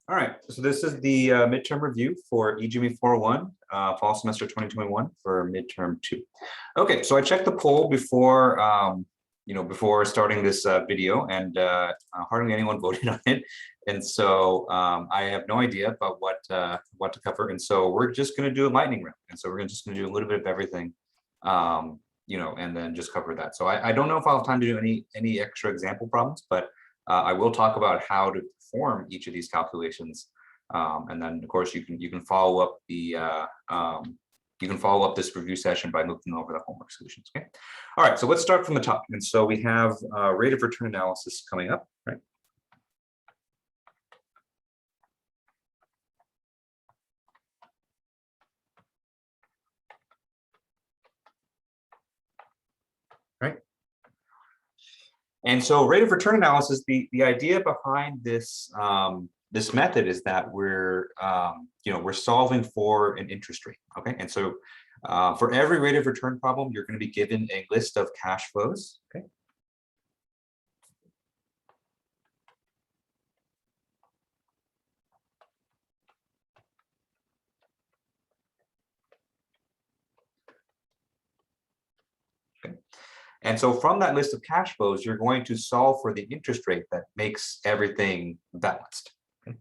All right, so this is the midterm review for EGME 401, fall semester 2021 for midterm 2. Okay, so I checked the poll before, before starting this video, and hardly anyone voted on it, and so I have no idea about what to cover, and so we're just going to do a lightning round, and so we're just going to do a little bit of everything, and then just cover that. So I don't know if I'll have time to do any extra example problems, but I will talk about how to perform each of these calculations, and then of course you can follow up the this review session by looking over the homework solutions. Okay, all right. So let's start from the top. And so we have rate of return analysis coming up, right? Right. And so rate of return analysis, the idea behind this this method is that we're solving for an interest rate. Okay, and so for every rate of return problem, you're going to be given a list of cash flows. Okay. And so from that list of cash flows, you're going to solve for the interest rate that makes everything balanced. Okay.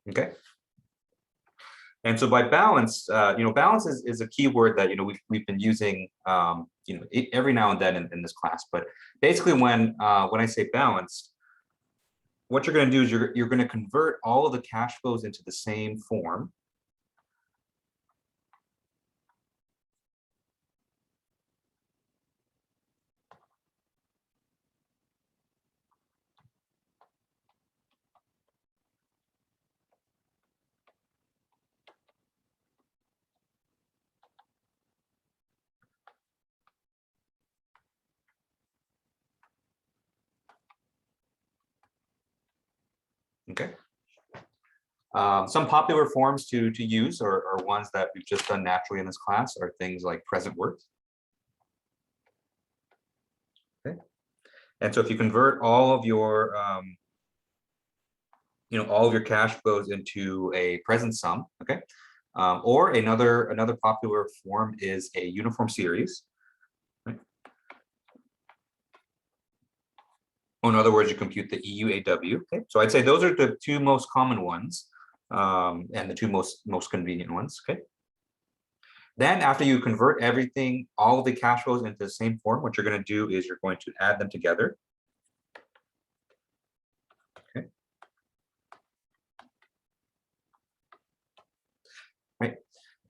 Okay. And so by balance, balance is a keyword that we've been using every now and then in this class. But basically, when I say balanced, what you're going to do is you're going to convert all of the cash flows into the same form. Okay. Some popular forms to use or ones that we've just done naturally in this class are things like present worth. Okay. And so if you convert all of your all of your cash flows into a present sum, okay, or another popular form is a uniform series. Right? In other words, you compute the EUAW. Okay, so I'd say those are the two most common ones, and the two most convenient ones. Okay. Then after you convert everything, all of the cash flows into the same form, what you're going to do is you're going to add them together. Okay. Right.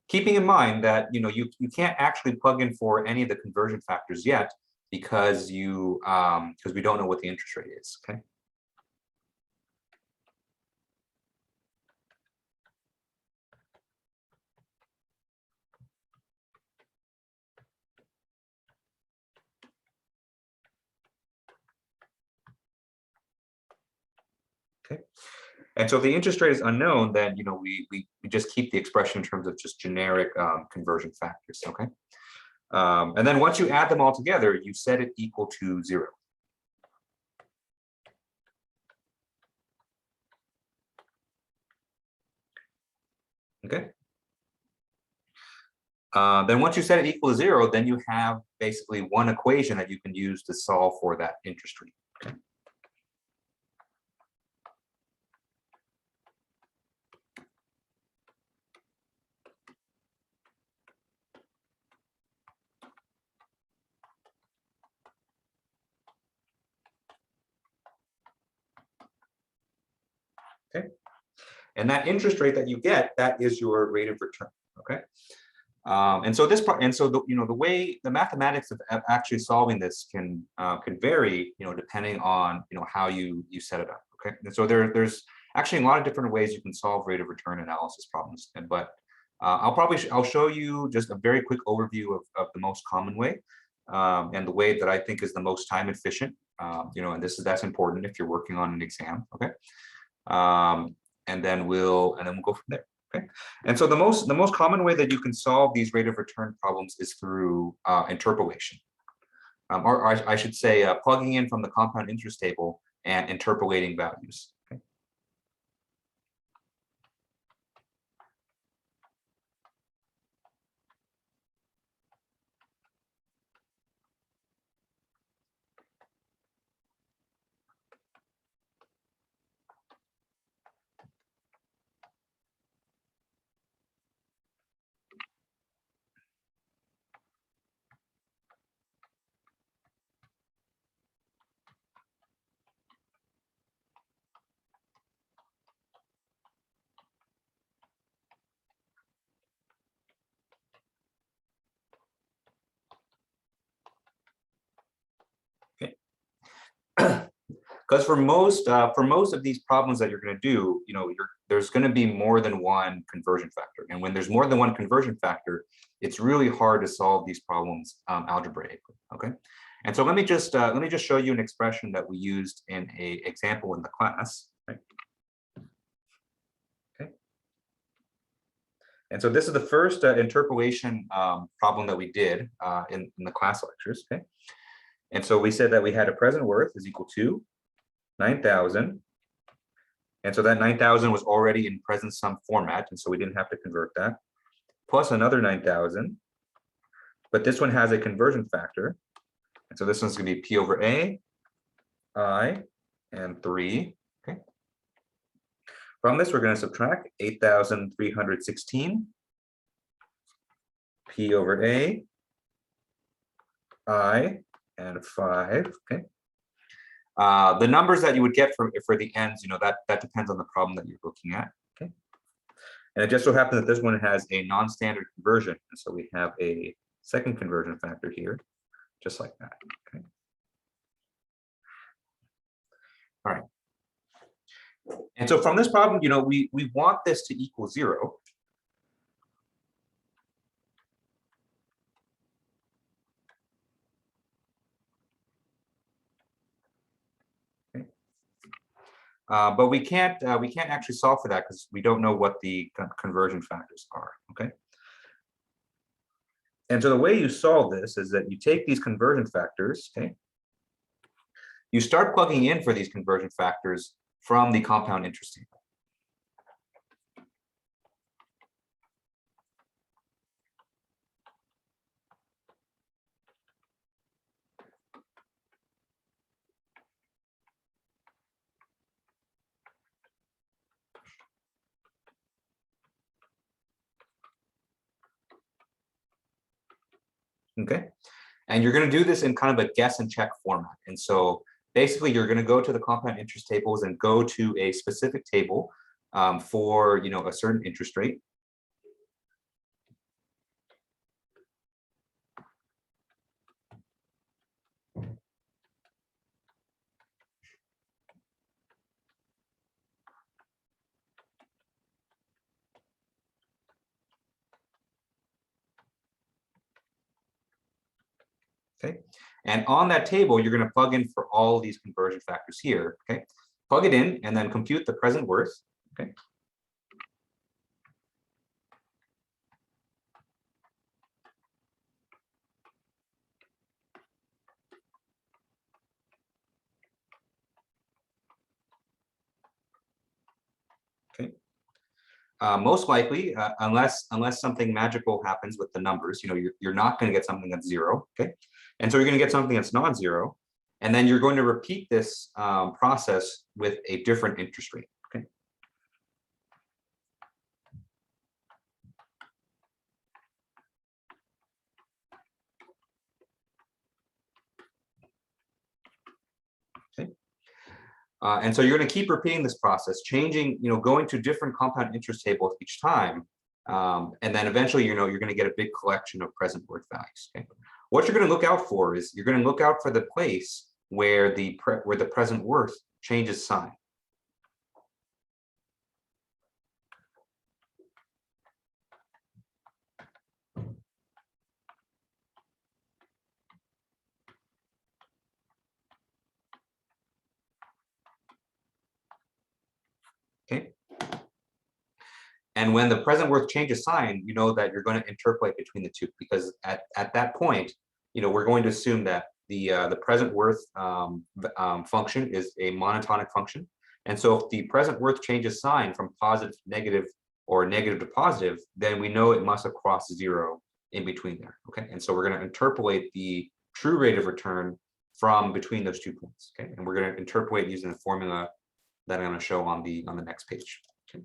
Keeping in mind that you can't actually plug in for any of the conversion factors yet because we don't know what the interest rate is. Okay. Okay. And so if the interest rate is unknown, then we just keep the expression in terms of just generic conversion factors. Okay. And then once you add them all together, you set it equal to 0. Okay. Then once you set it equal to 0, then you have basically one equation that you can use to solve for that interest rate. Okay. Okay. And that interest rate that you get, that is your rate of return. Okay. And so the way the mathematics of actually solving this can vary, depending on how you set it up. Okay. And so there's actually a lot of different ways you can solve rate of return analysis problems, but I'll show you just a very quick overview of the most common way and the way that I think is the most time efficient. And that's important if you're working on an exam. Okay, and then we'll go from there. Okay, and so the most common way that you can solve these rate of return problems is through interpolation, or I should say plugging in from the compound interest table and interpolating values. Okay. Because for most of these problems that you're going to do, there's going to be more than one conversion factor, and when there's more than one conversion factor, it's really hard to solve these problems algebraically. Okay, and so let me just show you an expression that we used in an example in the class. Right? Okay, and so this is the first interpolation problem that we did in the class lectures. Okay, and so we said that we had a present worth is equal to 9,000. And so that 9,000 was already in present sum format, and so we didn't have to convert that, plus another 9,000. But this one has a conversion factor. And so this one's going to be P over A, I, and 3. Okay. From this, we're going to subtract 8,316, P over A, I, and 5. Okay. The numbers that you would get for the ends, that depends on the problem that you're looking at. Okay, and it just so happens that this one has a non-standard conversion, and so we have a second conversion factor here, just like that. Okay. All right. And so from this problem, we want this to equal 0. But we can't actually solve for that because we don't know what the conversion factors are. Okay. And so the way you solve this is that you take these conversion factors. Okay. You start plugging in for these conversion factors from the compound interest table. Okay, and you're going to do this in kind of a guess and check format. And so basically, you're going to go to the compound interest tables and go to a specific table for a certain interest rate. Okay, and on that table, you're going to plug in for all these conversion factors here. Okay, plug it in and then compute the present worth. Okay. Okay. Most likely, unless something magical happens with the numbers, you're not going to get something that's 0. Okay, and so you're going to get something that's non-zero, and then you're going to repeat this process with a different interest rate. Okay. Okay. And so you're going to keep repeating this process, changing, going to different compound interest tables each time. And then eventually, you're going to get a big collection of present worth values. Okay. What you're going to look out for is you're going to look out for the place where the present worth changes sign. And when the present worth changes sign, you know that you're going to interpolate between the two, because at that point, we're going to assume that the present worth function is a monotonic function. And so if the present worth changes sign from positive to negative or negative to positive, then we know it must have crossed zero in between there. Okay, and so we're going to interpolate the true rate of return from between those 2 points. Okay, and we're going to interpolate using the formula that I'm going to show on the next page. Okay.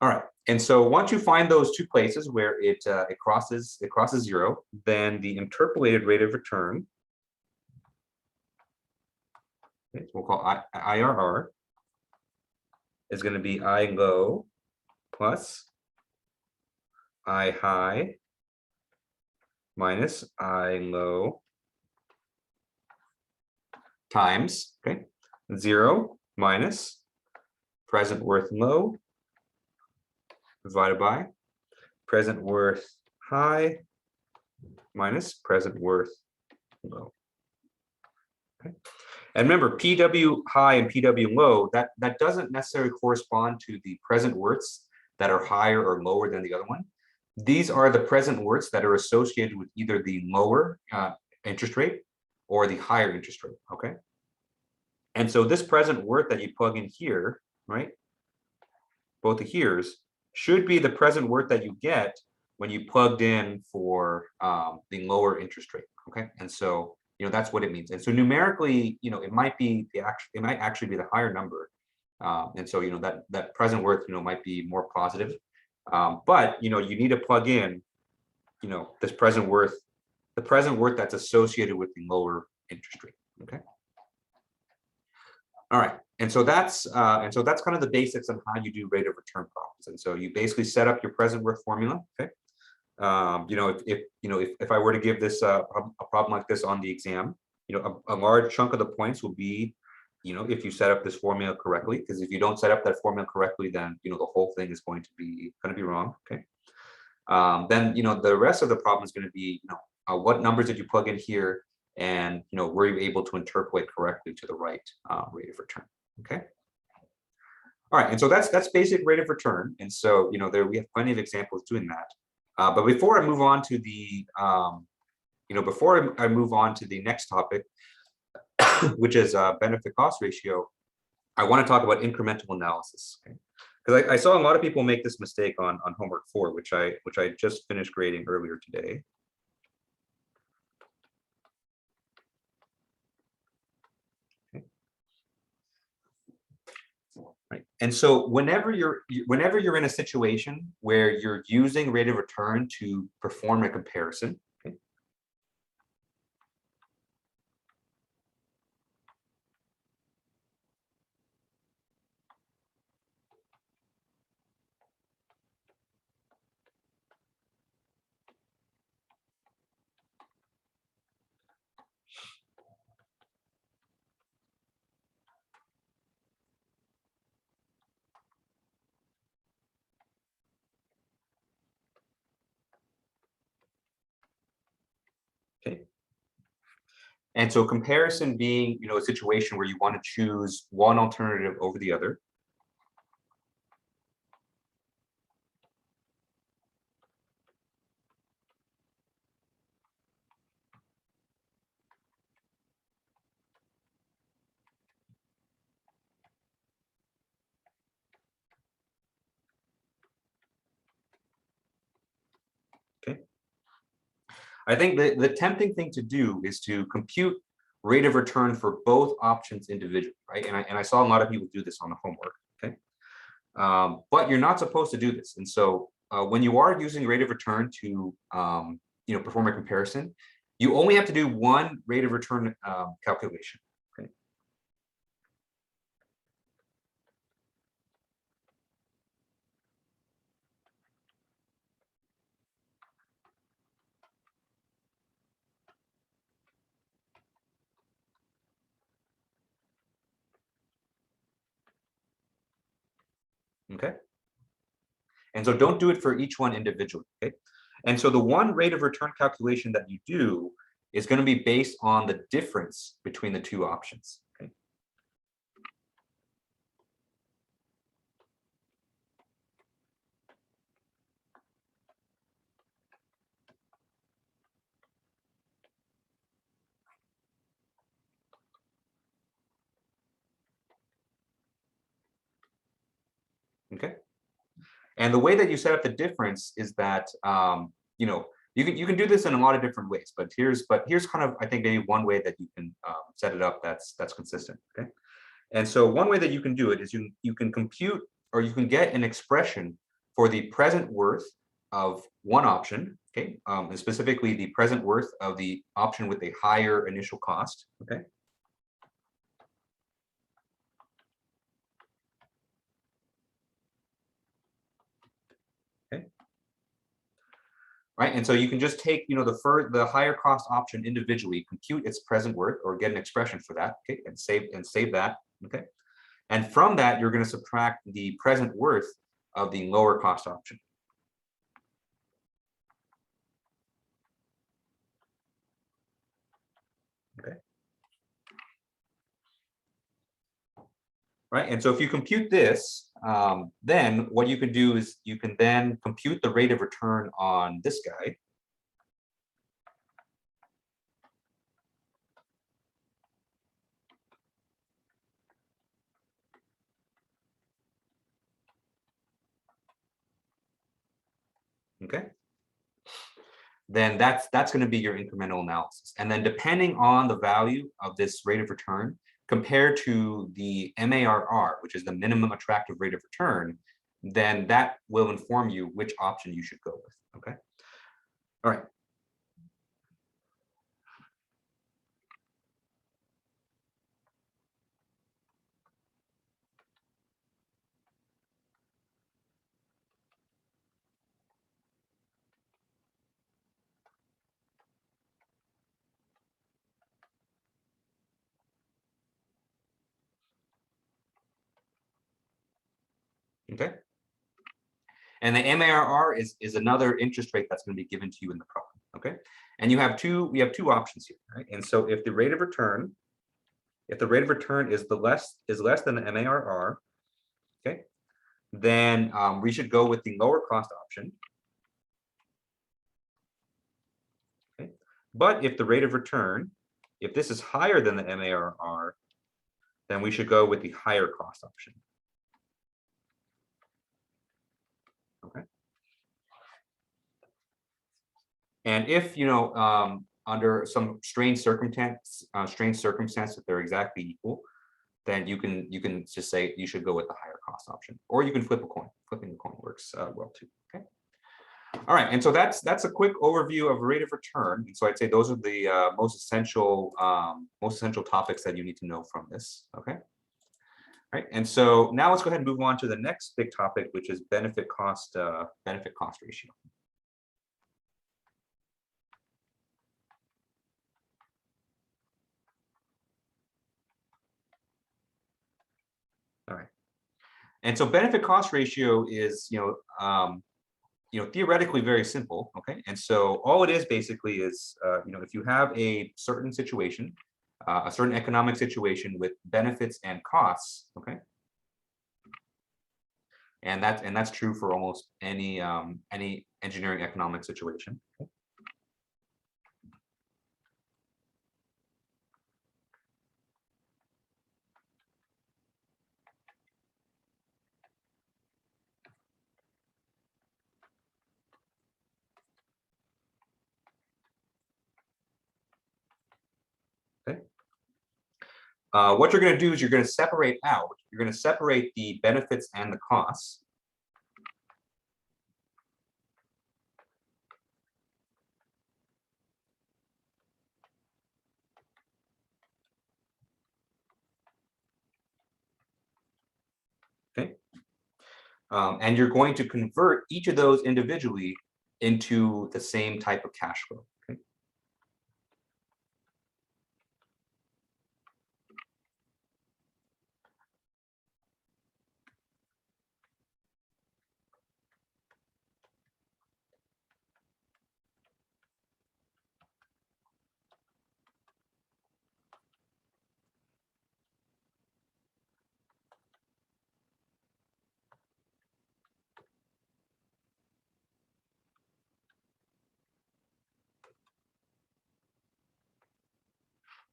All right, and so once you find those 2 places where it crosses zero, then the interpolated rate of return, okay, we'll call IRR, is going to be I low plus I high minus I low times, okay, 0 minus present worth low divided by present worth high minus present worth low. Okay. And remember, PW high and PW low, that doesn't necessarily correspond to the present worths that are higher or lower than the other one. These are the present worths that are associated with either the lower interest rate or the higher interest rate, okay? And so this present worth that you plug in here, right, both of here's, should be the present worth that you get when you plugged in for the lower interest rate, okay? And so, that's what it means. And so numerically, it might actually be the higher number. And so, that present worth, might be more positive. But, you need to plug in, this present worth, the present worth that's associated with the lower interest rate, okay? All right, and so that's kind of the basics on how you do rate of return problems. And so you basically set up your present worth formula, okay? If I were to give this a problem like this on the exam, a large chunk of the points will be, if you set up this formula correctly, because if you don't set up that formula correctly, then the whole thing is going to be wrong. Okay. Then the rest of the problem is going to be what numbers did you plug in here, and were you able to interpolate correctly to the right rate of return. Okay. All right, and so that's basic rate of return, and so there we have plenty of examples doing that. But before I move on to the next topic, which is benefit cost ratio, I want to talk about incremental analysis. Okay? Because I saw a lot of people make this mistake on homework 4, which I just finished grading earlier today. Okay. Right. And so whenever you're in a situation where you're using rate of return to perform a comparison, okay, okay. And so comparison being, a situation where you want to choose one alternative over the other. Okay. I think the tempting thing to do is to compute rate of return for both options individually, right? And I saw a lot of people do this on the homework, okay? But you're not supposed to do this. And so when you are using rate of return to perform a comparison, you only have to do one rate of return calculation. Okay. Okay. And so don't do it for each one individually. Okay. And so the one rate of return calculation that you do is going to be based on the difference between the two options. Okay. And the way that you set up the difference is that you know, you can do this in a lot of different ways, but here's kind of, I think, maybe one way that you can set it up that's consistent. Okay. And so one way that you can do it is you can compute, or you can get an expression for the present worth of one option, okay, and specifically the present worth of the option with a higher initial cost, okay. Okay. Right, and so you can just take, you know, the higher cost option individually, compute its present worth, or get an expression for that, okay, and save that, okay. And from that, you're going to subtract the present worth of the lower cost option. Okay. Right, and so if you compute this, then what you can do is you can then compute the rate of return on this guy. Okay. Then that's going to be your incremental analysis. And then depending on the value of this rate of return compared to the MARR, which is the minimum attractive rate of return, then that will inform you which option you should go with. Okay. All right. Okay. And the MARR is another interest rate that's going to be given to you in the problem. Okay. And we have two options here, right? And so if the rate of return is less than the MARR, okay, then we should go with the lower cost option. Okay. But if the rate of return, if this is higher than the MARR, then we should go with the higher cost option. Okay. And if, you know, under some strange circumstance that they're exactly equal, then you can just say you should go with the higher cost option, or you can flip a coin. Flipping the coin works well too. Okay. All right, and so that's a quick overview of rate of return. And so I'd say those are the most essential topics that you need to know from this. Okay. All right, and so now let's go ahead and move on to the next big topic, which is benefit cost ratio. All right, and so benefit cost ratio is, theoretically very simple. Okay, and so all it is basically is, if you have a certain situation, a certain economic situation with benefits and costs, okay, and that's true for almost any engineering economic situation. Okay. Okay. What you're going to do is you're going to separate the benefits and the costs. Okay. And you're going to convert each of those individually into the same type of cash flow. Okay.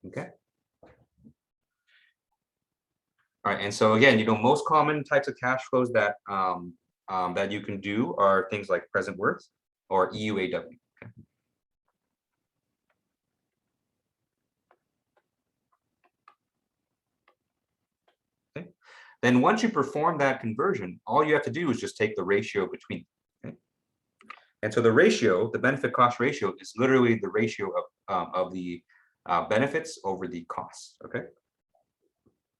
Okay. All right, and so again, most common types of cash flows that that you can do are things like present worth or EUAW. Okay. Okay. Then once you perform that conversion, all you have to do is just take the ratio between. Okay. And so the ratio, the benefit cost ratio, is literally the ratio of the benefits over the costs. Okay.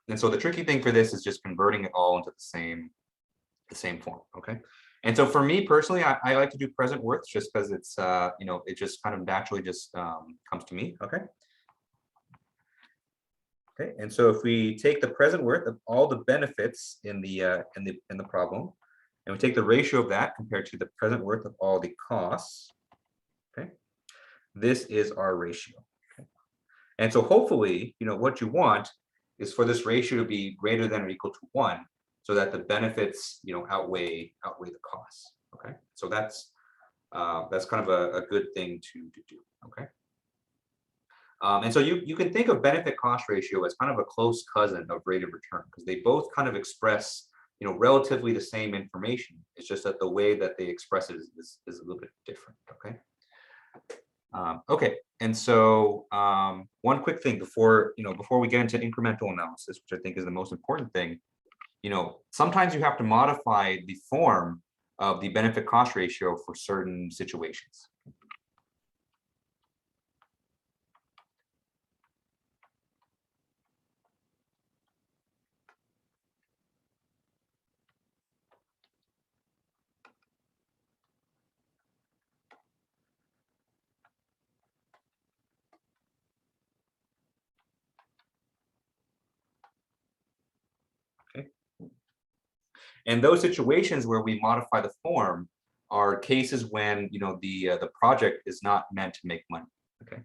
And so the tricky thing for this is just converting it all into the same form. Okay. And so for me personally, I like to do present worth just because it's it just kind of naturally just comes to me. Okay. Okay. And so if we take the present worth of all the benefits in the problem, and we take the ratio of that compared to the present worth of all the costs, okay, this is our ratio. Okay. And so hopefully, what you want is for this ratio to be greater than or equal to 1, so that the benefits, outweigh the costs. Okay, so that's kind of a good thing to do. Okay, and so you can think of benefit cost ratio as kind of a close cousin of rate of return, because they both kind of express relatively the same information. It's just that the way that they express it is a little bit different. Okay. Okay, and so one quick thing before we get into incremental analysis, which I think is the most important thing. Sometimes you have to modify the form of the benefit cost ratio for certain situations. Okay. And those situations where we modify the form are cases when the project is not meant to make money. Okay.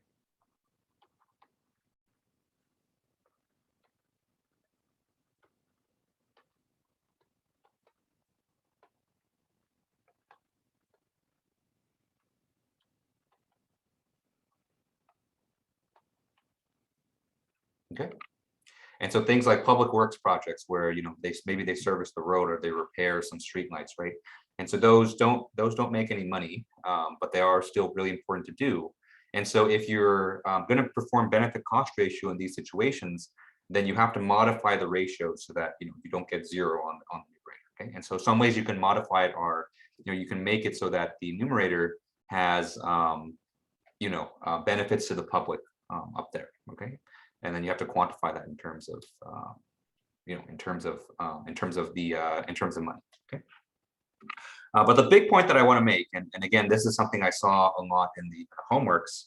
Okay. And so things like public works projects where maybe they service the road or they repair some streetlights, right? And so those don't make any money, but they are still really important to do. And so if you're going to perform benefit cost ratio in these situations, then you have to modify the ratio so that you don't get 0 on the numerator. Okay, and so some ways you can modify it are you can make it so that the numerator has benefits to the public up there. Okay. And then you have to quantify that in terms of, in terms of money. Okay. But the big point that I want to make, and again, this is something I saw a lot in the homeworks,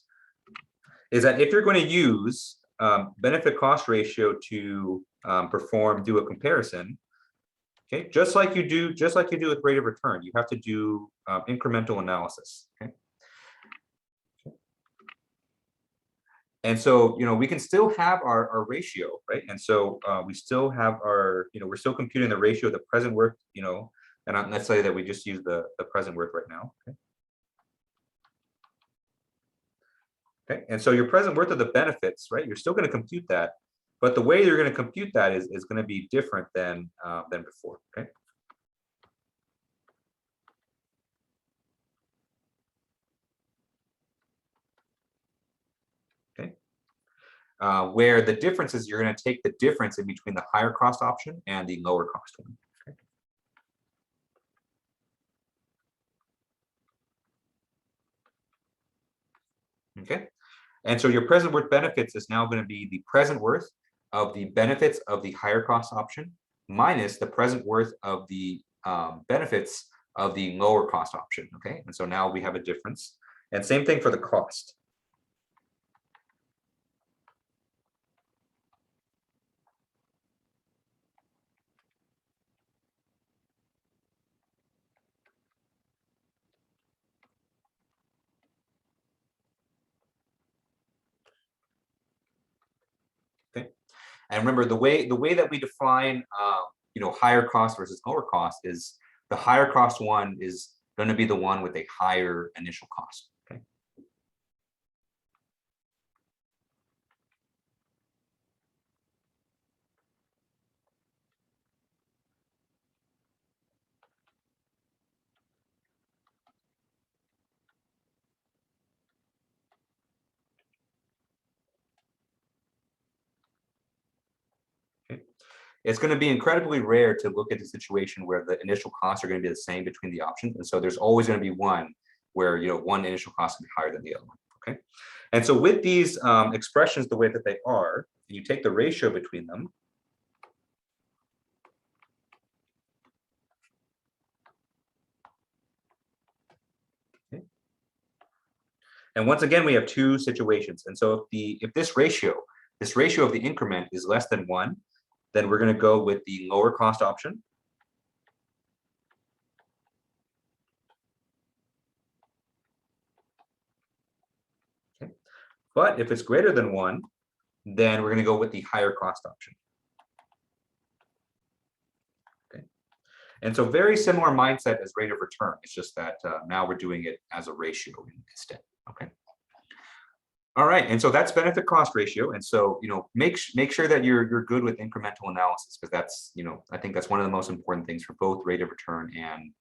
is that if you're going to use benefit cost ratio to do a comparison, okay, just like you do with rate of return, you have to do incremental analysis. Okay. And so, we can still have our ratio, right? And so we still have our, we're still computing the ratio of the present worth, and let's say that we just use the present worth right now. Okay. Okay. And so your present worth of the benefits, right? You're still going to compute that, but the way you're going to compute that is going to be different than before. Okay. Okay. Where the difference is you're going to take the difference in between the higher cost option and the lower cost one. Okay. Okay. And so your present worth benefits is now going to be the present worth of the benefits of the higher cost option minus the present worth of the benefits of the lower cost option. Okay. And so now we have a difference. And same thing for the cost. Okay. And remember the way that we define higher cost versus lower cost is the higher cost one is going to be the one with a higher initial cost. Okay. Okay. It's going to be incredibly rare to look at a situation where the initial costs are going to be the same between the options. And so there's always going to be one where, one initial cost will be higher than the other one. Okay. And so with these expressions, the way that they are, you take the ratio between them. Okay. And once again, we have two situations. And so if this ratio of the increment is less than 1, then we're going to go with the lower cost option. Okay. But if it's greater than 1, then we're going to go with the higher cost option. Okay. And so very similar mindset as rate of return. It's just that now we're doing it as a ratio instead. Okay. All right, and so that's benefit cost ratio. And so, make sure that you're good with incremental analysis, because that's, I think that's one of the most important things for both rate of return and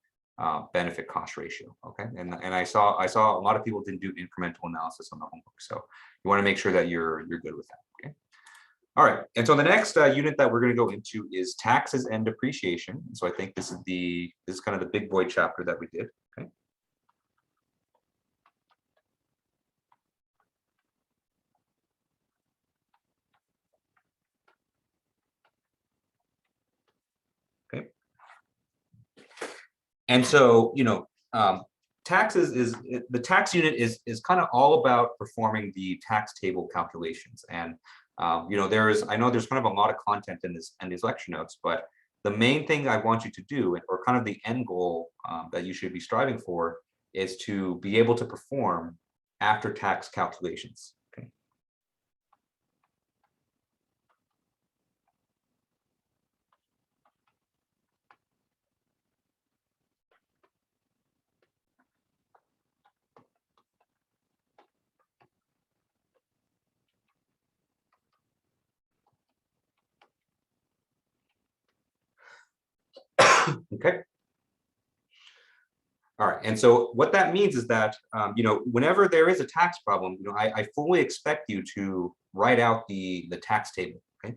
benefit cost ratio. Okay, and I saw a lot of people didn't do incremental analysis on the homework, so you want to make sure that you're good with that. Okay. All right, and so the next unit that we're going to go into is taxes and depreciation. And so I think this is kind of the big boy chapter that we did. Okay. Okay. And so, taxes the tax unit is kind of all about performing the tax table calculations. And I know there's kind of a lot of content in these lecture notes, but the main thing I want you to do, or kind of the end goal that you should be striving for, is to be able to perform after tax calculations. Okay. Okay. All right, and so what that means is that whenever there is a tax problem, I fully expect you to write out the tax table. Okay.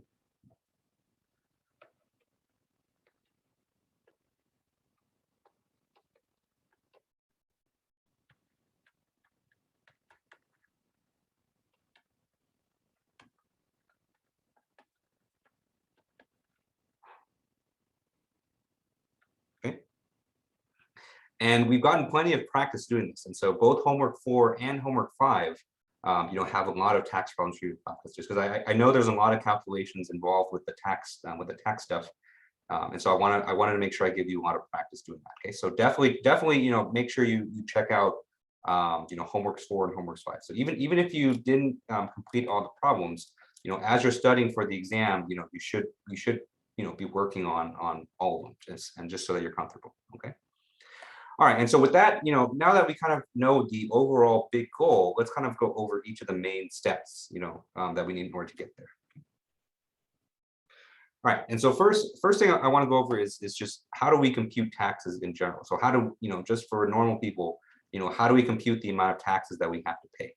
Okay. And we've gotten plenty of practice doing this. And so both homework 4 and homework 5, have a lot of tax problems for you to practice, just because I know there's a lot of calculations involved with the tax stuff. And so I wanted to make sure I give you a lot of practice doing that. Okay, so definitely, make sure you check out, homework 4 and homework 5. So even if you didn't complete all the problems, as you're studying for the exam, you should be working on all of them, just so that you're comfortable. Okay. All right, and so with that, now that we kind of know the overall big goal, let's kind of go over each of the main steps, that we need in order to get there. All right, and so first thing I want to go over is just how do we compute taxes in general? So how do, just for normal people, how do we compute the amount of taxes that we have to pay?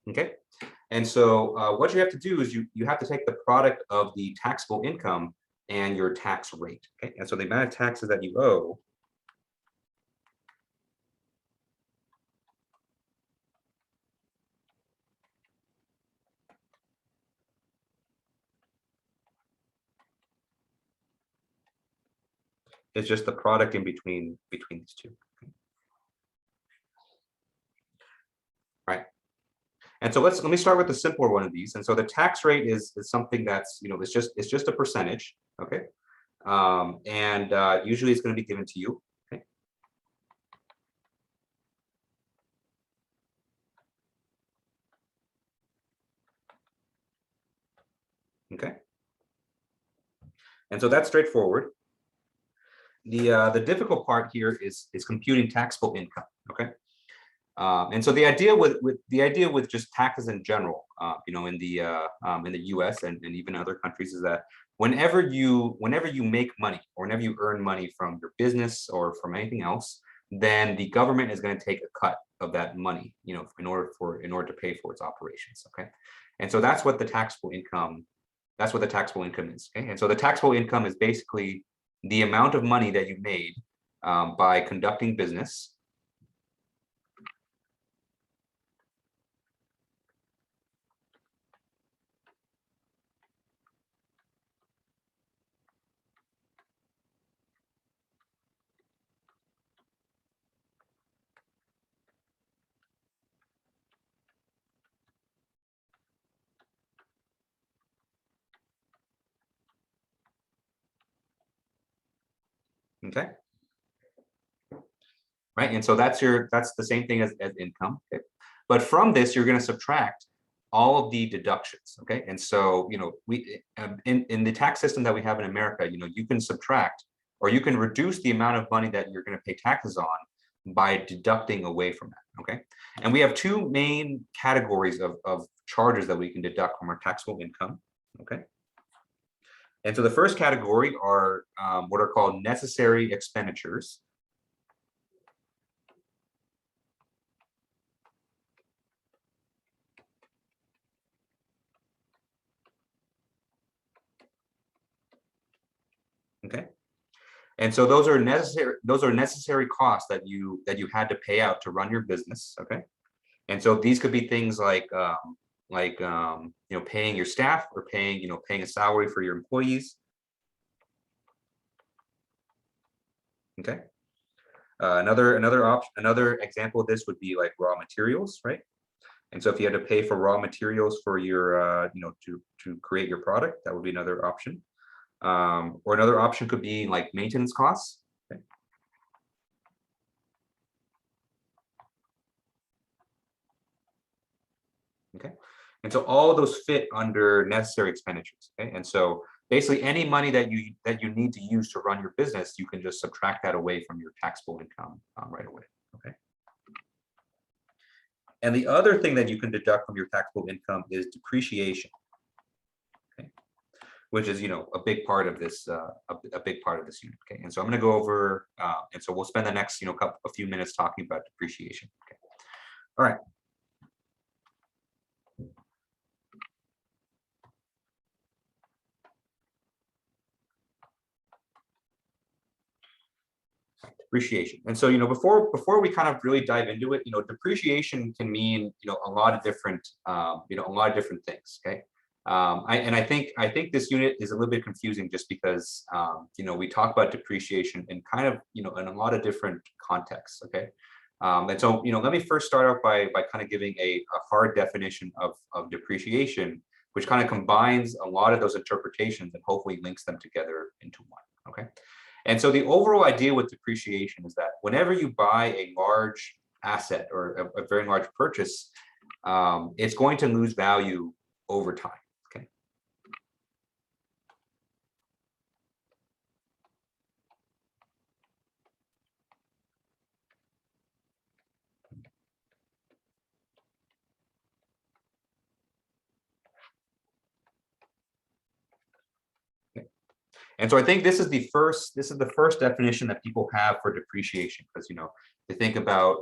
Okay, and so what you have to do is you have to take the product of the taxable income and your tax rate. Okay, and so the amount of taxes that you owe is just the product in between these two. Okay. All right. And so let me start with the simpler one of these. And so the tax rate is something that's, it's just a percentage. Okay. And usually it's going to be given to you. Okay. Okay. And so that's straightforward. The difficult part here is computing taxable income. Okay. And so the idea with just taxes in general, in the U.S. and even other countries, is that whenever you make money or whenever you earn money from your business or from anything else, then the government is going to take a cut of that money, in order to pay for its operations. Okay, and so that's what the taxable income is. Okay, and so the taxable income is basically the amount of money that you made by conducting business. Okay. Right, and so that's the same thing as income. Okay, but from this you're going to subtract all of the deductions. Okay, and so we in the tax system that we have in America, you can subtract or you can reduce the amount of money that you're going to pay taxes on by deducting away from that. Okay, and we have two main categories of charges that we can deduct from our taxable income. Okay, and so the first category are what are called necessary expenditures. Okay, and so those are necessary costs that you had to pay out to run your business. Okay, and so these could be things like paying your staff or paying a salary for your employees. Okay, another example of this would be like raw materials, right? And so if you had to pay for raw materials for your to create your product, that would be another option. Or another option could be like maintenance costs. Okay. Okay, and so all of those fit under necessary expenditures. Okay, and so basically any money that you need to use to run your business, you can just subtract that away from your taxable income right away. Okay, and the other thing that you can deduct from your taxable income is depreciation. Okay, which is a big part of this a big part of this unit. Okay, and so I'm going to go over and so we'll spend the next a few minutes talking about depreciation. Okay, all right. Depreciation. And so, before we kind of really dive into it, depreciation can mean, a lot of different, things. Okay. I think this unit is a little bit confusing just because, we talk about depreciation in kind of, in a lot of different contexts. Okay. And so, let me first start out by kind of giving a hard definition of depreciation, which kind of combines a lot of those interpretations and hopefully links them together into one. Okay. And so the overall idea with depreciation is that whenever you buy a large asset or a very large purchase, it's going to lose value over time. Okay. And so I think this is the first definition that people have for depreciation, because they think about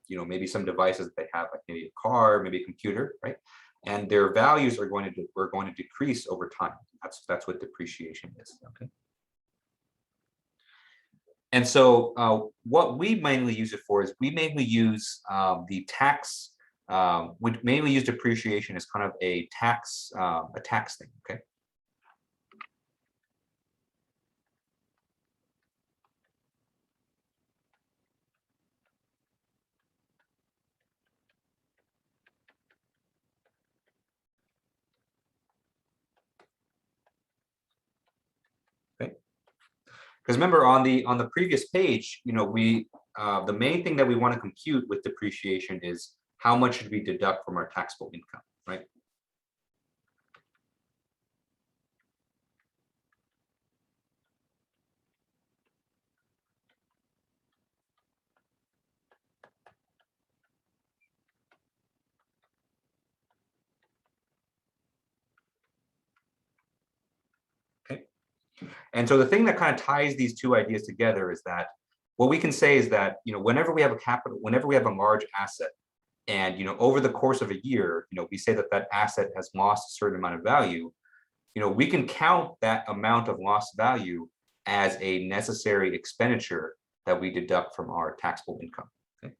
maybe some devices that they have, like maybe a car, maybe a computer, right? And their values are going to decrease over time. That's what depreciation is. Okay. And so what we mainly use it for is we mainly use the tax. We mainly use depreciation as kind of a tax thing. Okay. Because remember on the previous page, we the main thing that we want to compute with depreciation is how much should we deduct from our taxable income, right? And so the thing that kind of ties these two ideas together is that what we can say is that, whenever we have whenever we have a large asset, and over the course of a year, we say that that asset has lost a certain amount of value, we can count that amount of lost value as a necessary expenditure that we deduct from our taxable income. Okay.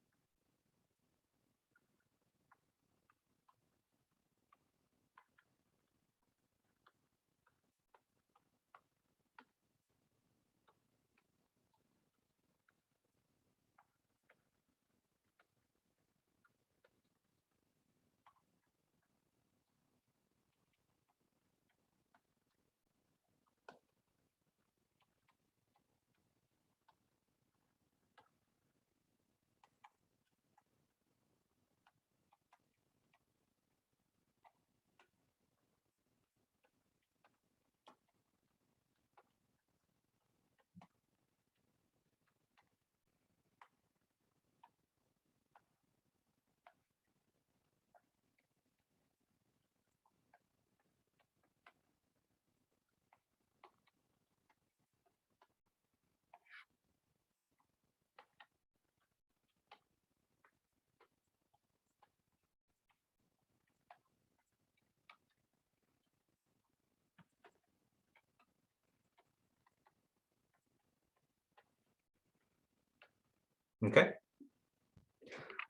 Okay.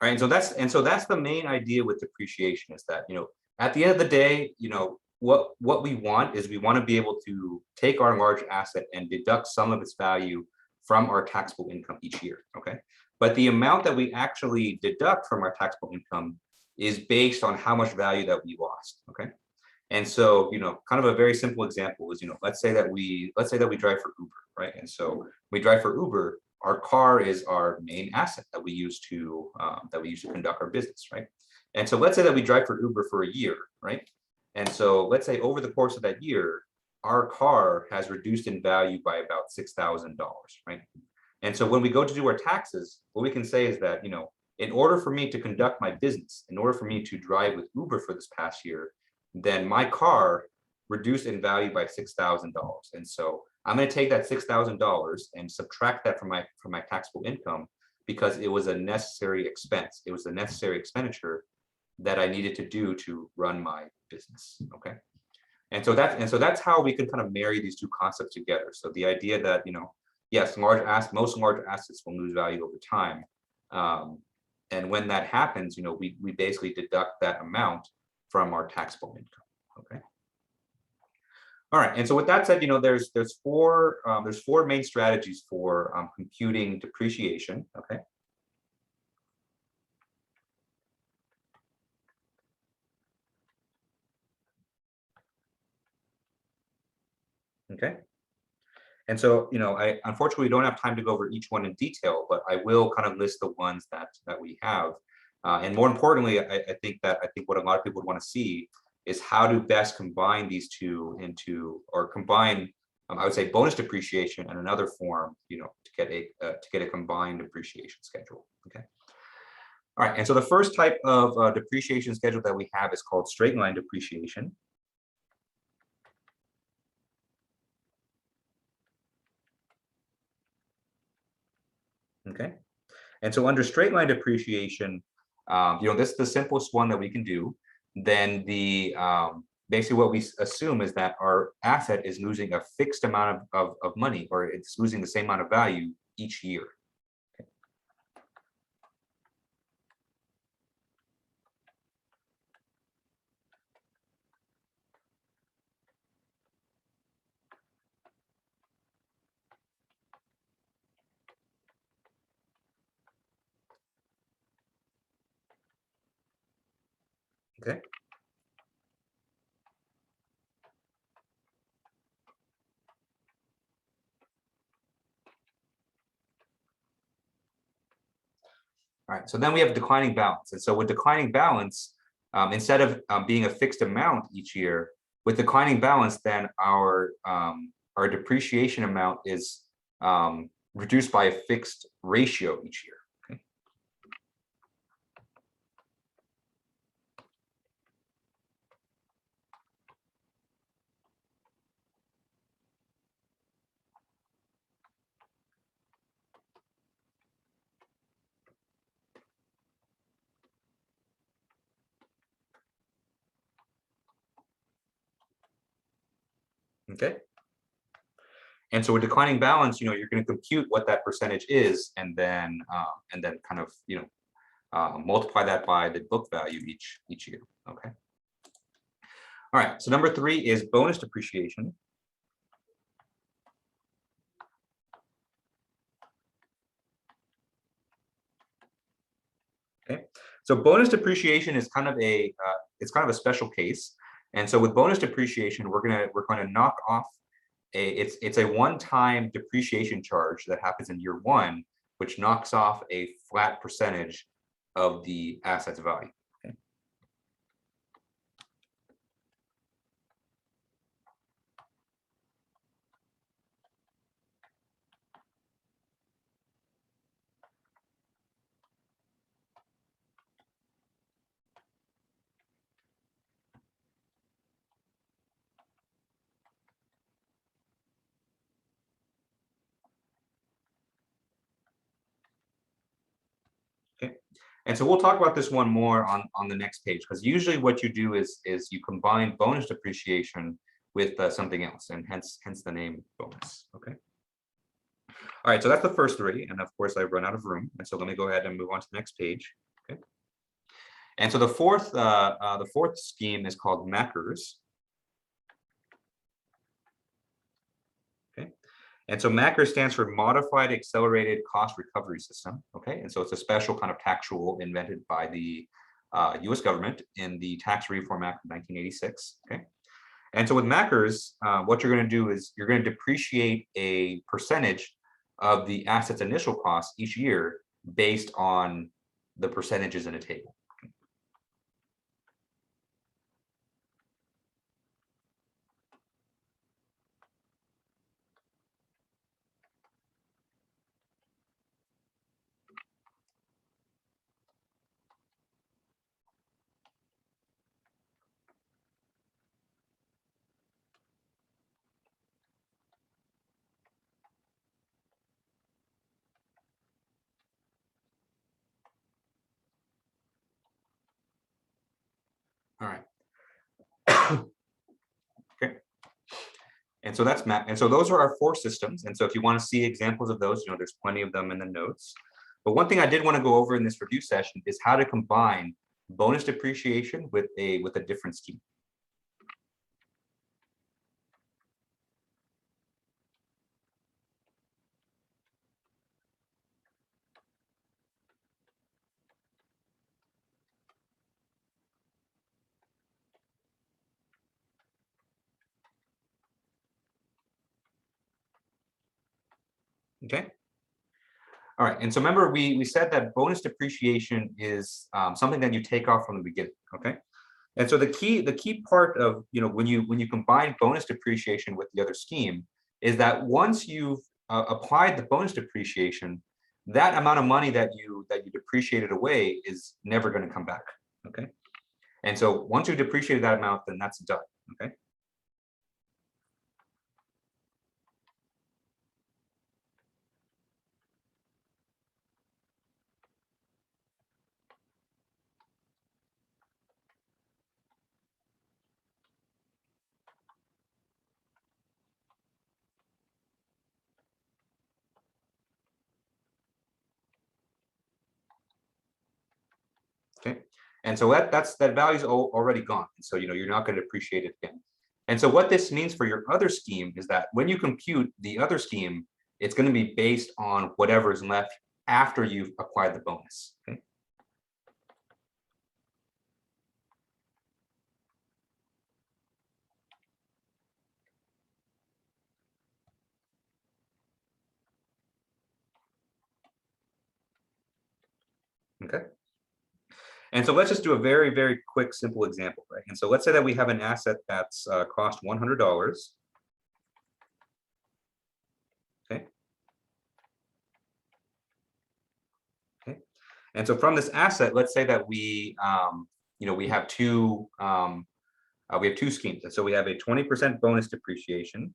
All right. So that's the main idea with depreciation, is that, at the end of the day, what we want is we want to be able to take our large asset and deduct some of its value from our taxable income each year. Okay. But the amount that we actually deduct from our taxable income is based on how much value that we lost. Okay. And so, kind of a very simple example is, let's say that we drive for Uber, right? And so we drive for Uber. Our car is our main asset that we use to conduct our business, right? And so let's say that we drive for Uber for a year, right? And so let's say over the course of that year, our car has reduced in value by about $6,000, right? And so when we go to do our taxes, what we can say is that, in order for me to conduct my business, in order for me to drive with Uber for this past year, then my car reduced in value by $6,000. And so I'm going to take that $6,000 and subtract that from my taxable income, because it was a necessary expense. It was a necessary expenditure that I needed to do to run my business. Okay. And so that's how we can kind of marry these two concepts together. So the idea that, yes, most large assets will lose value over time. And when that happens, we basically deduct that amount from our taxable income. Okay. All right. And so with that said, there's four main strategies for computing depreciation. Okay. Okay. And so, I unfortunately don't have time to go over each one in detail, but I will kind of list the ones that we have. And more importantly, I think what a lot of people would want to see is how to best combine these two combine, I would say, bonus depreciation and another form, to get a combined depreciation schedule. Okay. All right. And so the first type of depreciation schedule that we have is called straight line depreciation. Okay. And so under straight line depreciation, this is the simplest one that we can do. Then basically what we assume is that our asset is losing a fixed amount of money, or it's losing the same amount of value each year. Okay. All right, so then we have declining balance. And so with declining balance, instead of being a fixed amount each year, with declining balance, then our depreciation amount is reduced by a fixed ratio each year. Okay. Okay. And so with declining balance, you're going to compute what that percentage is, and then kind of multiply that by the book value each year. Okay. All right. So number 3 is bonus depreciation. Okay. So bonus depreciation is kind of a special case. And so with bonus depreciation, we're going to knock off it's a one-time depreciation charge that happens in year 1, which knocks off a flat percentage of the asset's value. Okay. Okay. And so we'll talk about this one more on the next page, because usually what you do is you combine bonus depreciation with something else, and hence the name bonus. Okay. All right, so that's the first 3, and of course I've run out of room, and so let me go ahead and move on to the next page. Okay. And so the fourth scheme is called MacRS. Okay. And so MacRS stands for Modified Accelerated Cost Recovery System. Okay. And so it's a special kind of tax rule invented by the US government in the Tax Reform Act of 1986. Okay. And so with MacRS, what you're going to do is you're going to depreciate a percentage of the asset's initial cost each year based on the percentages in a table. All right. Okay. And so that's Mac. And so those are our 4 systems. And so if you want to see examples of those, there's plenty of them in the notes. But one thing I did want to go over in this review session is how to combine bonus depreciation with a different scheme. Okay. All right. And so remember, we said that bonus depreciation is something that you take off from the beginning. Okay. And so the key part of when you combine bonus depreciation with the other scheme is that once you've applied the bonus depreciation, that amount of money that you depreciated away is never going to come back. Okay. And so once you depreciated that amount, then that's done. Okay. Okay. And so that value is already gone. So you're not going to depreciate it again. And so what this means for your other scheme is that when you compute the other scheme, it's going to be based on whatever is left after you've applied the bonus. Okay. Okay. And so let's just do a very, very quick, simple example, right? And so let's say that we have an asset that's cost $100. Okay. Okay. And so from this asset, let's say that we have two schemes. And so we have a 20% bonus depreciation.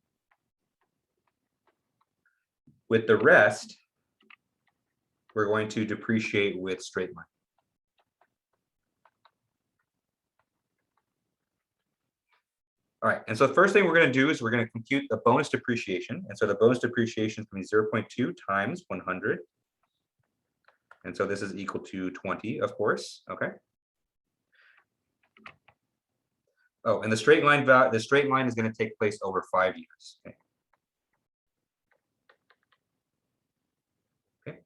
With the rest, we're going to depreciate with straight line. All right, and so the first thing we're going to do is we're going to compute the bonus depreciation. And so the bonus depreciation is going to be 0.2 times 100. And so this is equal to 20, of course. Okay. Oh, and the straight line is going to take place over 5 years. Okay. Okay.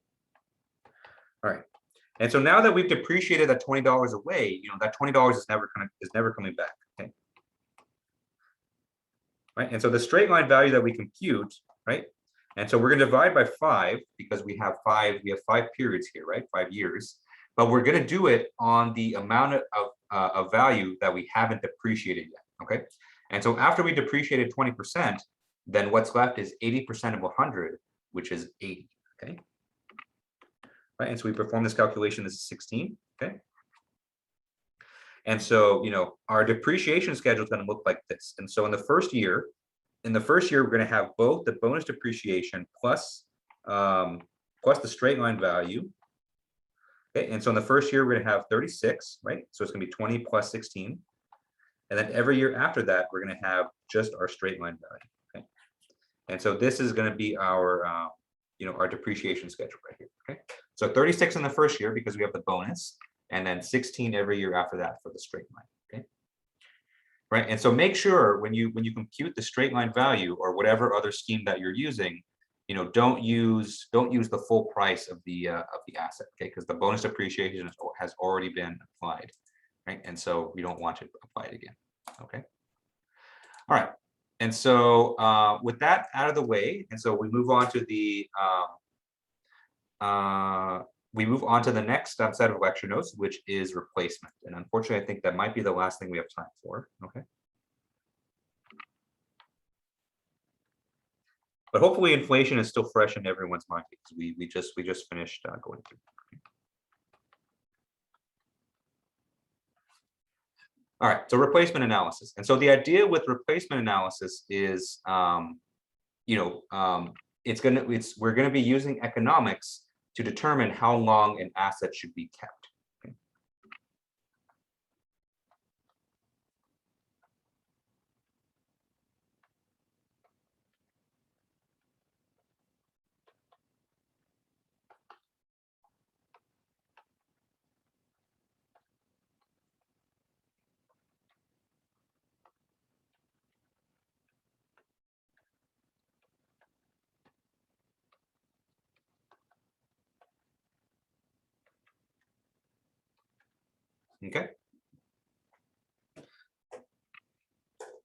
All right. And so now that we've depreciated that $20 away, that $20 is never coming back. Okay. Right. And so the straight line value that we compute, right? And so we're going to divide by 5 because we have five periods here, right? 5 years. But we're going to do it on the amount of value that we haven't depreciated yet. Okay. And so after we depreciated 20%, then what's left is 80% of 100, which is 80. Okay. Right. And so we perform this calculation. This is 16. Okay. And so, our depreciation schedule is going to look like this. And so in the first year, we're going to have both the bonus depreciation plus the straight line value. Okay. And so in the first year, we're going to have 36, right? So it's going to be 20 plus 16. And then every year after that, we're going to have just our straight line value. Okay. And so this is going to be our, our depreciation schedule right here. Okay. So 36 in the first year because we have the bonus, and then 16 every year after that for the straight line. Okay. Right. And so make sure when you compute the straight line value or whatever other scheme that you're using, don't use the full price of the asset. Okay. Because the bonus depreciation has already been applied. Right. And so we don't want to apply it again. Okay. All right. And so with that out of the way, and so we move on to the next set of lecture notes, which is replacement. And unfortunately, I think that might be the last thing we have time for. Okay. But hopefully inflation is still fresh in everyone's mind because we just finished going through. All right, so replacement analysis. And so the idea with replacement analysis is, we're going to be using economics to determine how long an asset should be kept. Okay. Okay.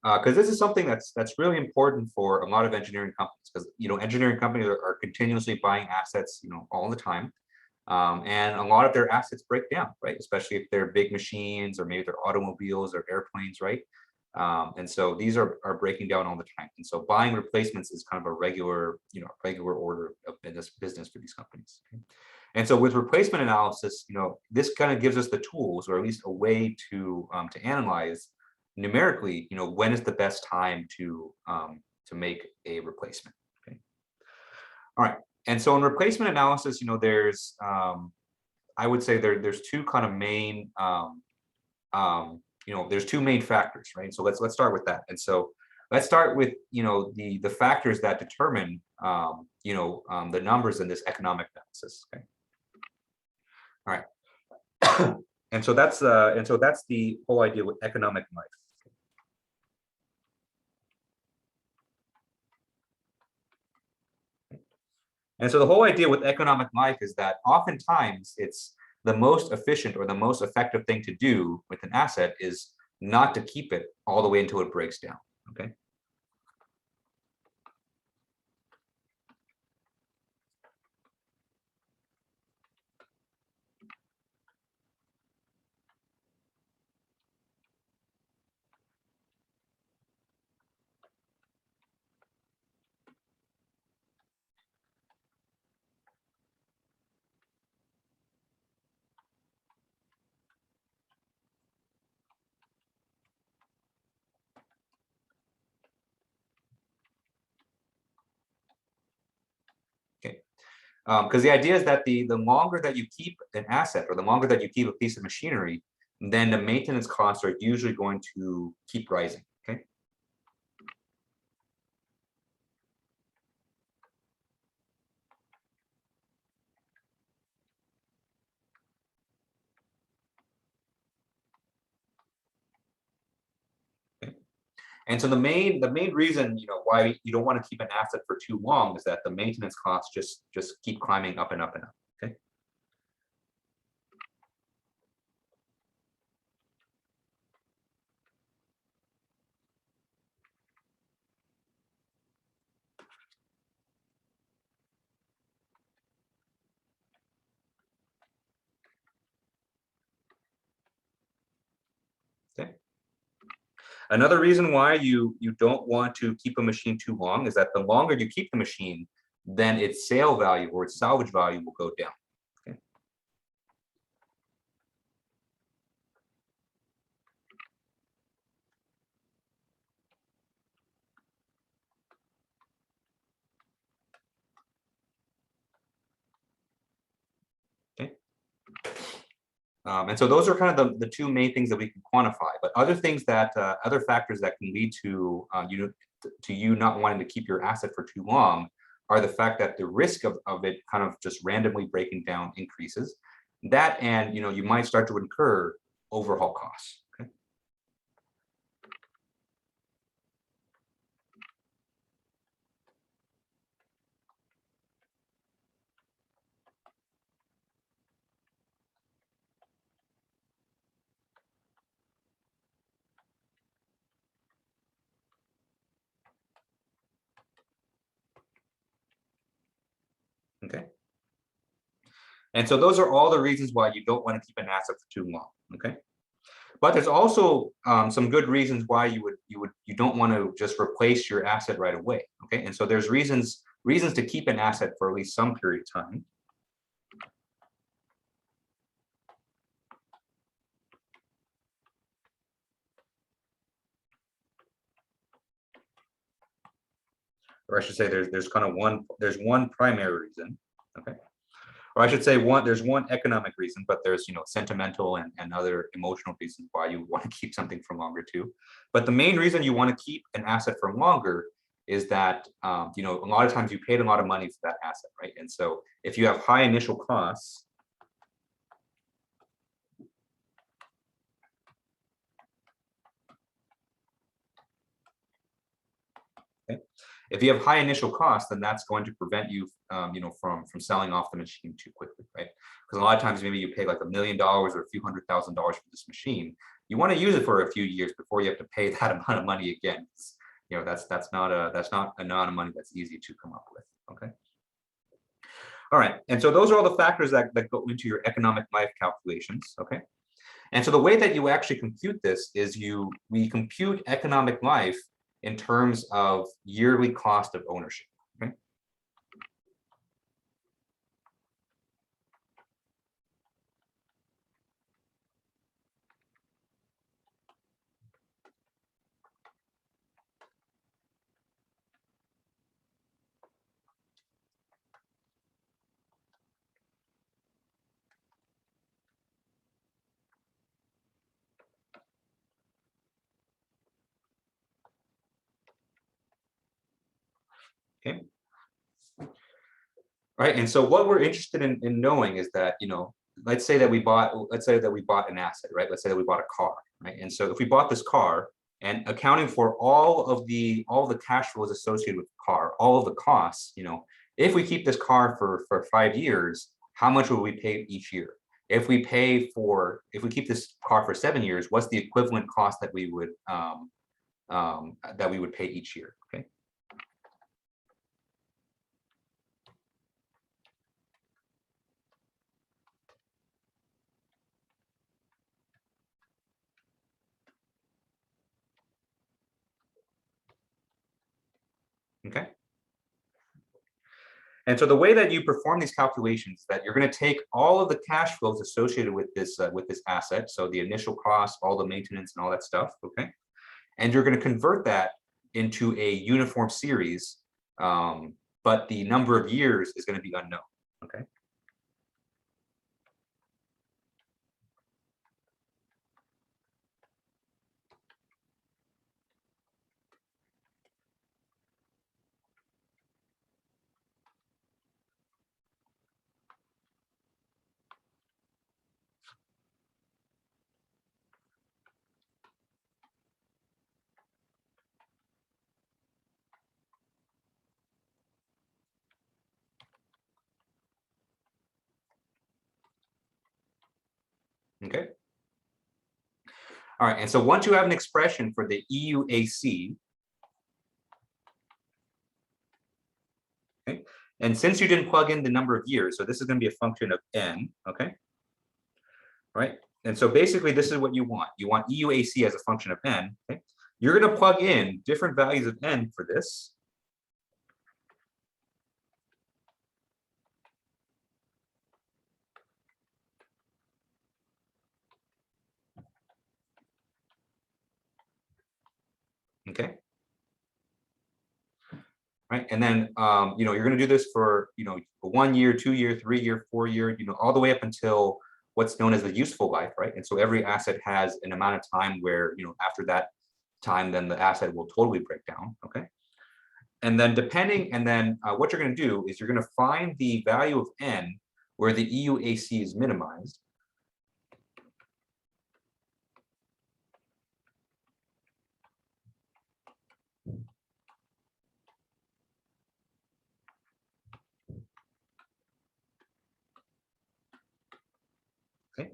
Because this is something that's really important for a lot of engineering companies, because engineering companies are continuously buying assets all the time, and a lot of their assets break down, right? Especially if they're big machines or maybe they're automobiles or airplanes, right? And so these are breaking down all the time, and so buying replacements is kind of a regular order of business for these companies. Okay? And so with replacement analysis, this kind of gives us the tools, or at least a way to analyze numerically, when is the best time to make a replacement. Okay. All right. And so in replacement analysis, there's I would say there's two kind of main there's two main factors, right? So let's start with that. And so let's start with the factors that determine the numbers in this economic analysis. Okay. All right. And so that's the whole idea with economic life. And so the whole idea with economic life is that oftentimes it's the most efficient or the most effective thing to do with an asset is not to keep it all the way until it breaks down. Okay. Because the idea is that the longer that you keep an asset, or the longer that you keep a piece of machinery, then the maintenance costs are usually going to keep rising. Okay. And so the main reason, why you don't want to keep an asset for too long is that the maintenance costs just keep climbing up and up and up. Okay. Okay. Another reason why you don't want to keep a machine too long is that the longer you keep the machine, then its sale value or its salvage value will go down. Okay. Okay. And so those are kind of the two main things that we can quantify. But other things that other factors that can lead to you not wanting to keep your asset for too long are the fact that the risk of it kind of just randomly breaking down increases. That, and you might start to incur overhaul costs. Okay. Okay. And so those are all the reasons why you don't want to keep an asset for too long. Okay. But there's also some good reasons why you don't want to just replace your asset right away. Okay. And so there's reasons to keep an asset for at least some period of time. Or I should say there's kind of one primary reason. Okay. Or I should say there's one economic reason, but there's sentimental and other emotional reasons why you want to keep something for longer too. But the main reason you want to keep an asset for longer is that a lot of times you paid a lot of money for that asset, right? And so if you have high initial costs, okay, if you have high initial costs, then that's going to prevent you, from selling off the machine too quickly, right? Because a lot of times maybe you pay like $1 million or a few $100,000 for this machine. You want to use it for a few years before you have to pay that amount of money again. That's not an amount of money that's easy to come up with. Okay. All right. And so those are all the factors that go into your economic life calculations. Okay. And so the way that you actually compute this is we compute economic life in terms of yearly cost of ownership. Okay. Okay. Right. And so what we're interested in knowing is that, let's say that we bought an asset, right? Let's say that we bought a car, right? And so if we bought this car and accounting for all of the cash flows associated with the car, all of the costs, if we keep this car for 5 years, how much will we pay each year? If we keep this car for 7 years, what's the equivalent cost that we would pay each year? Okay. Okay. And so the way that you perform these calculations is that you're going to take all of the cash flows associated with this asset, so the initial cost, all the maintenance, and all that stuff. Okay, and you're going to convert that into a uniform series, but the number of years is going to be unknown. Okay. Okay. All right, and so once you have an expression for the EUAC, okay, and since you didn't plug in the number of years, so this is going to be a function of n, okay, right? And so basically, this is what you want. You want EUAC as a function of n. Okay, you're going to plug in different values of n for this. Okay. Right, and then you're going to do this for 1 year, 2 year, 3 year, 4 year, all the way up until what's known as the useful life, right? And so every asset has an amount of time where after that time, then the asset will totally break down. Okay, and then what you're going to do is you're going to find the value of n where the EUAC is minimized. Okay.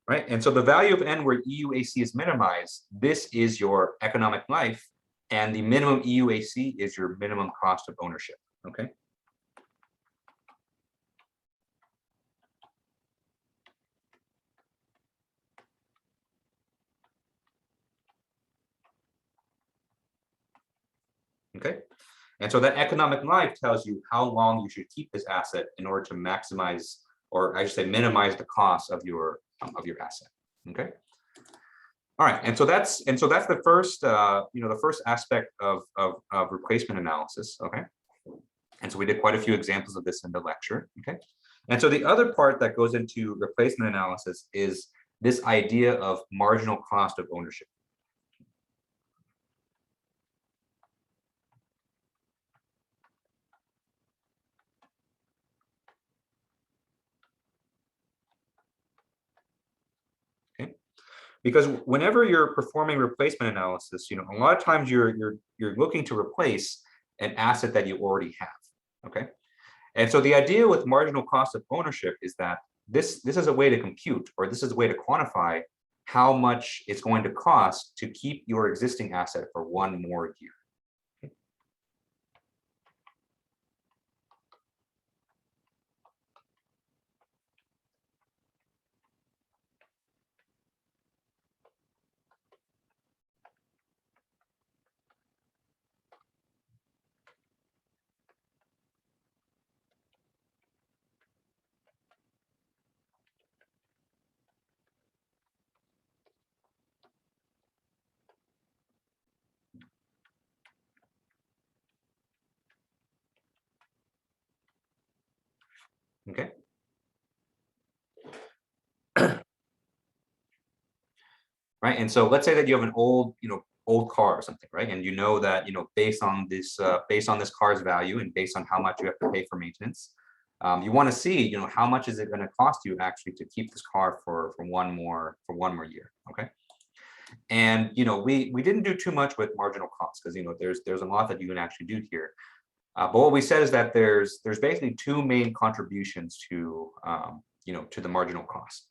Right, and so the value of n where EUAC is minimized, this is your economic life, and the minimum EUAC is your minimum cost of ownership. Okay. Okay, and so that economic life tells you how long you should keep this asset in order to maximize, or I should say minimize, the cost of your asset. Okay. All right, and so that's the first the first aspect of replacement analysis. Okay, and so we did quite a few examples of this in the lecture. Okay, and so the other part that goes into replacement analysis is this idea of marginal cost of ownership. Okay, because whenever you're performing replacement analysis, a lot of times you're looking to replace an asset that you already have. Okay, and so the idea with marginal cost of ownership is that this is a way to compute, or this is a way to quantify how much it's going to cost to keep your existing asset for 1 more year. Okay. Right, and so let's say that you have an old car or something, right? And that based on this car's value and based on how much you have to pay for maintenance, you want to see how much is it going to cost you actually to keep this car for 1 more year. Okay, and we didn't do too much with marginal costs, because there's a lot that you can actually do here. But what we said is that there's basically 2 main contributions to to the marginal cost.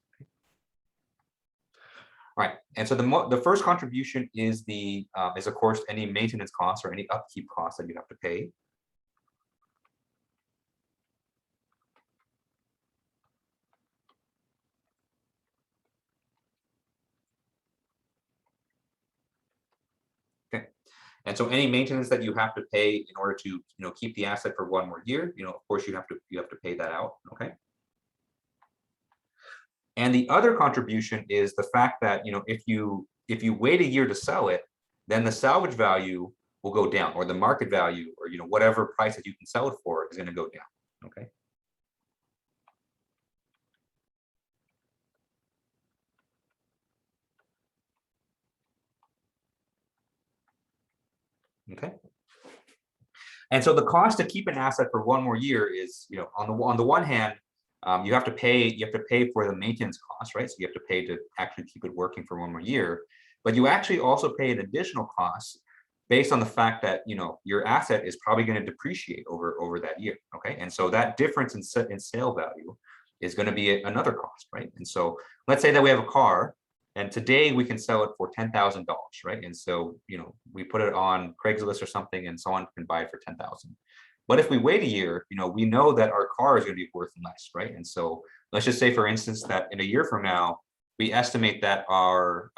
Right, and so the first contribution is of course any maintenance costs or any upkeep costs that you have to pay. Okay, and so any maintenance that you have to pay in order to keep the asset for 1 more year, of course you have to pay that out. Okay, and the other contribution is the fact that if you wait a year to sell it, then the salvage value will go down, or the market value, or whatever price that you can sell it for is going to go down. Okay. Okay. And so the cost to keep an asset for 1 more year is, on the one hand, you have to pay for the maintenance cost, right? So you have to pay to actually keep it working for 1 more year, but you actually also pay an additional cost based on the fact that your asset is probably going to depreciate over that year. Okay, and so that difference in sale value is going to be another cost, right? And so let's say that we have a car, and today we can sell it for $10,000, right? And so, we put it on Craigslist or something, and someone can buy it for 10,000. But if we wait a year, we know that our car is going to be worth less, right? And so let's just say, for instance, that in a year from now, we estimate that our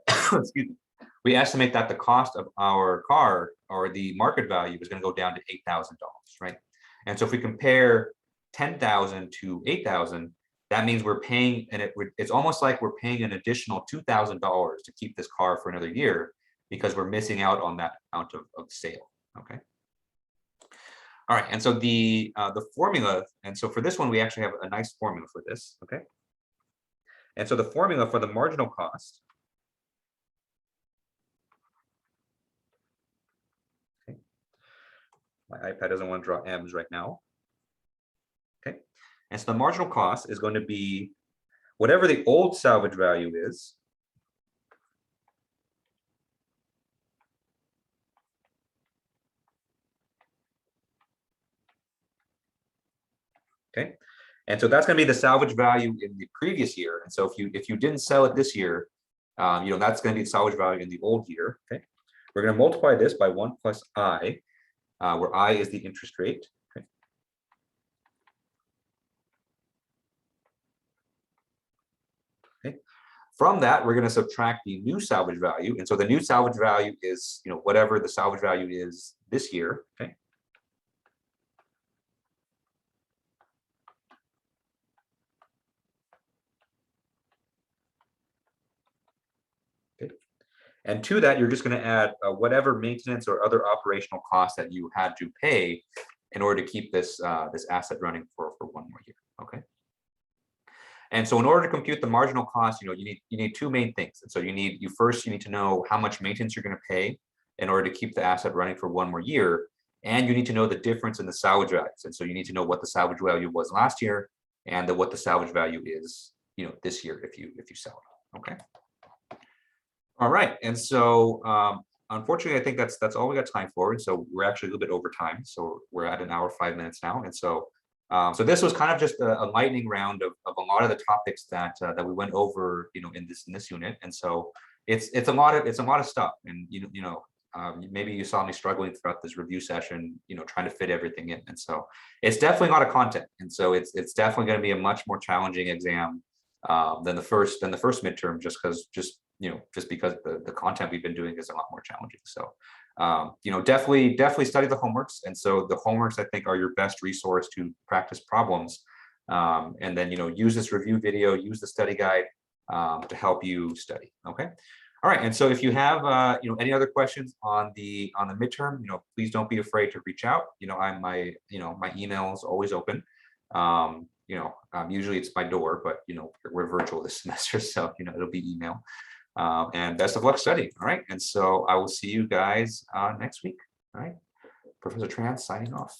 excuse me, we estimate that the cost of our car, or the market value, is going to go down to $8,000, right? And so if we compare 10,000 to 8,000, that means we're paying, and it's almost like we're paying an additional $2,000 to keep this car for another year, because we're missing out on that amount of sale. Okay. All right, and so the formula, and so for this one, we actually have a nice formula for this. Okay. And so the formula for the marginal cost. Okay. My iPad doesn't want to draw M's right now. Okay. And so the marginal cost is going to be whatever the old salvage value is okay. And so that's going to be the salvage value in the previous year. And so if you didn't sell it this year, that's going to be the salvage value in the old year. Okay. We're going to multiply this by 1 plus I, where I is the interest rate. Okay. Okay. From that, we're going to subtract the new salvage value. And so the new salvage value is, whatever the salvage value is this year. Okay. And to that, you're just going to add whatever maintenance or other operational costs that you had to pay in order to keep this asset running for one more year. Okay. And so in order to compute the marginal cost, you need two main things. And so you need to know how much maintenance you're going to pay in order to keep the asset running for one more year, and you need to know the difference in the salvage values. And so you need to know what the salvage value was last year and what the salvage value is, this year if you sell it. Okay. All right, and so unfortunately, I think that's all we got time for. And so we're actually a little bit over time. So we're at 1 hour, 5 minutes now. And so so this was kind of just a lightning round of a lot of the topics that we went over, in this unit. And so it's a lot of stuff. And maybe you saw me struggling throughout this review session, trying to fit everything in. And so it's definitely a lot of content. And so it's definitely going to be a much more challenging exam than the first midterm, just because the content we've been doing is a lot more challenging. So, definitely study the homeworks. And so the homeworks, I think, are your best resource to practice problems. And then, use this review video, use the study guide to help you study. Okay. All right. And so if you have, any other questions on the midterm, please don't be afraid to reach out. My email is always open. Usually it's my door, but we're virtual this semester, so it'll be email. And best of luck studying. All right. And so I will see you guys next week. All right. Professor Tran signing off.